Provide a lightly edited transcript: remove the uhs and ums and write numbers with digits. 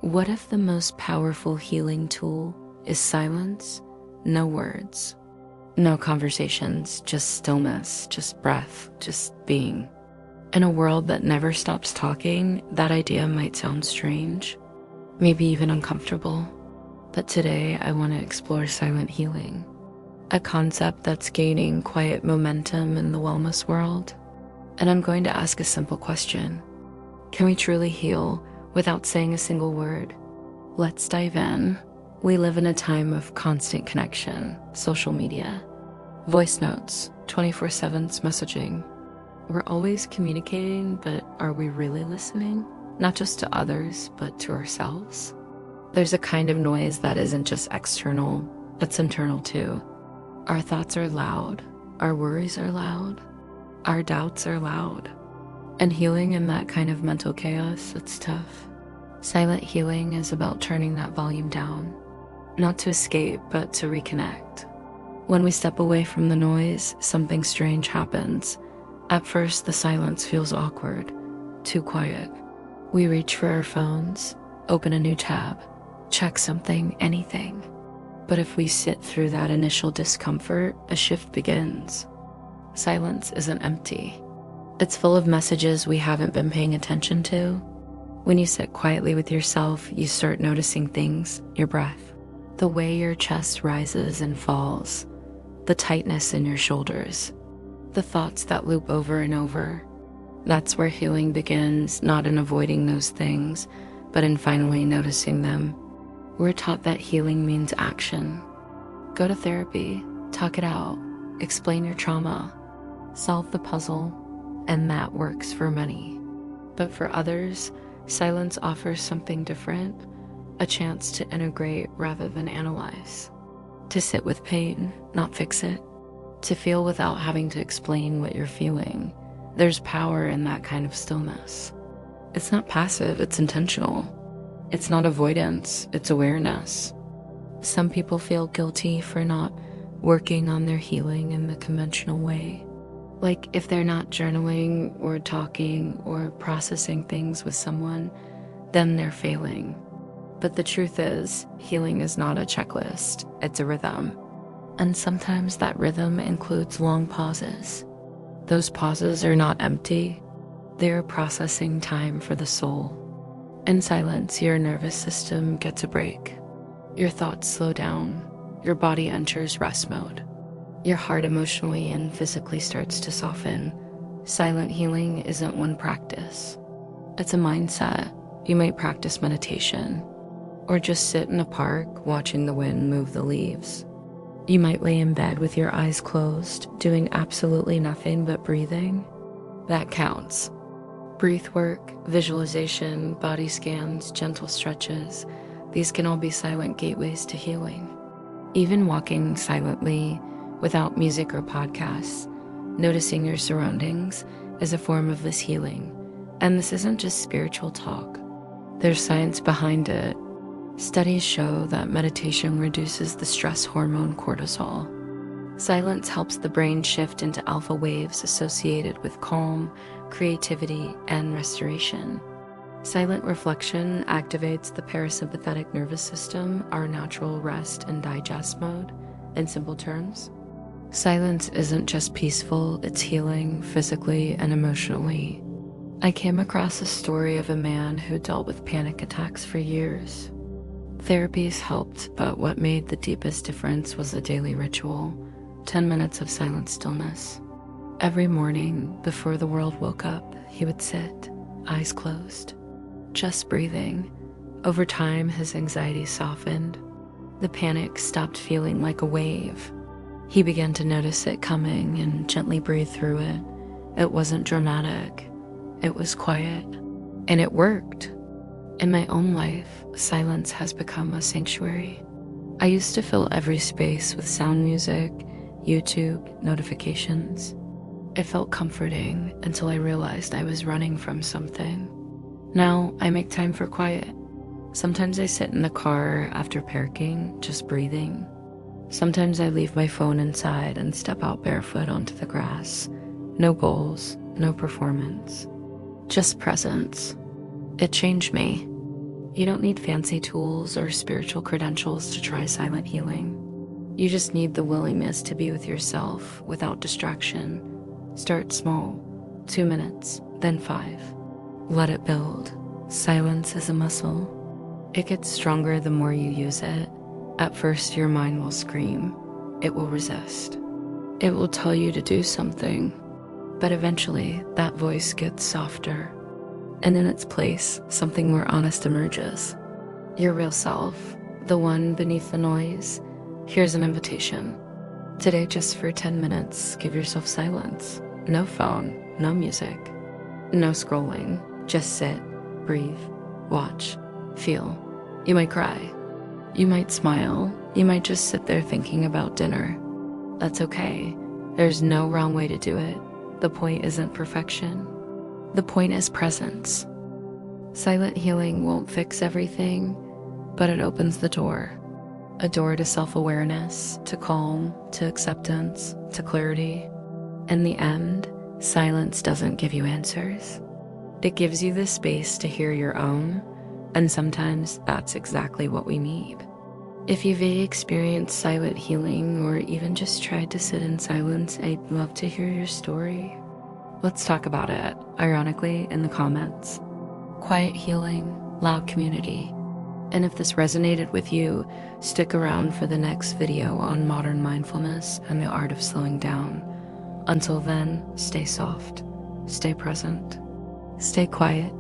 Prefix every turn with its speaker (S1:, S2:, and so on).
S1: What if the most powerful healing tool is silence? No words, no conversations, just stillness, just breath, just being. In a world that never stops talking, that idea might sound strange, maybe even uncomfortable. But today I want to explore silent healing, a concept that's gaining quiet momentum in the wellness world. And I'm going to ask a simple question. Can we truly heal without saying a single word? Let's dive in. We live in a time of constant connection, social media, voice notes, 24/7 messaging. We're always communicating, but are we really listening? Not just to others, but to ourselves. There's a kind of noise that isn't just external, it's internal too. Our thoughts are loud, our worries are loud, our doubts are loud. And healing in that kind of mental chaos, it's tough. Silent healing is about turning that volume down, not to escape, but to reconnect. When we step away from the noise, something strange happens. At first, the silence feels awkward, too quiet. We reach for our phones, open a new tab, check something, anything. But if we sit through that initial discomfort, a shift begins. Silence isn't empty. It's full of messages we haven't been paying attention to. When you sit quietly with yourself, you start noticing things, your breath, the way your chest rises and falls, the tightness in your shoulders, the thoughts that loop over and over. That's where healing begins, not in avoiding those things, but in finally noticing them. We're taught that healing means action. Go to therapy, talk it out, explain your trauma, solve the puzzle, and that works for many. But for others, silence offers something different, a chance to integrate rather than analyze, to sit with pain, not fix it, to feel without having to explain what you're feeling. There's power in that kind of stillness. It's not passive, it's intentional. It's not avoidance, it's awareness. Some people feel guilty for not working on their healing in the conventional way. Like if they're not journaling or talking or processing things with someone, then they're failing. But the truth is, healing is not a checklist, it's a rhythm. And sometimes that rhythm includes long pauses. Those pauses are not empty, they're processing time for the soul. In silence, your nervous system gets a break. Your thoughts slow down, your body enters rest mode. Your heart emotionally and physically starts to soften. Silent healing isn't one practice. It's a mindset. You might practice meditation, or just sit in a park watching the wind move the leaves. You might lay in bed with your eyes closed, doing absolutely nothing but breathing. That counts. Breath work, visualization, body scans, gentle stretches, these can all be silent gateways to healing. Even walking silently, without music or podcasts, noticing your surroundings is a form of this healing. And this isn't just spiritual talk. There's science behind it. Studies show that meditation reduces the stress hormone cortisol. Silence helps the brain shift into alpha waves associated with calm, creativity, and restoration. Silent reflection activates the parasympathetic nervous system, our natural rest and digest mode. In simple terms, silence isn't just peaceful, it's healing physically and emotionally. I came across a story of a man who dealt with panic attacks for years. Therapies helped, but what made the deepest difference was a daily ritual, 10 minutes of silent stillness. Every morning, before the world woke up, he would sit, eyes closed, just breathing. Over time, his anxiety softened. The panic stopped feeling like a wave. He began to notice it coming and gently breathe through it. It wasn't dramatic. It was quiet. And it worked. In my own life, silence has become a sanctuary. I used to fill every space with sound music, YouTube, notifications. It felt comforting until I realized I was running from something. Now I make time for quiet. Sometimes I sit in the car after parking, just breathing. Sometimes I leave my phone inside and step out barefoot onto the grass. No goals, no performance, just presence. It changed me. You don't need fancy tools or spiritual credentials to try silent healing. You just need the willingness to be with yourself without distraction. Start small, 2 minutes, then 5. Let it build. Silence is a muscle. It gets stronger the more you use it. At first, your mind will scream. It will resist. It will tell you to do something. But eventually, that voice gets softer. And in its place, something more honest emerges. Your real self, the one beneath the noise. Here's an invitation. Today, just for 10 minutes, give yourself silence. No phone, no music, no scrolling. Just sit, breathe, watch, feel. You might cry. You might smile. You might just sit there thinking about dinner. That's okay. There's no wrong way to do it. The point isn't perfection. The point is presence. Silent healing won't fix everything, but it opens the door. A door to self-awareness, to calm, to acceptance, to clarity. In the end, silence doesn't give you answers. It gives you the space to hear your own, and sometimes that's exactly what we need. If you've experienced silent healing or even just tried to sit in silence, I'd love to hear your story. Let's talk about it, ironically, in the comments. Quiet healing, loud community. And if this resonated with you, stick around for the next video on modern mindfulness and the art of slowing down. Until then, stay soft, stay present, stay quiet,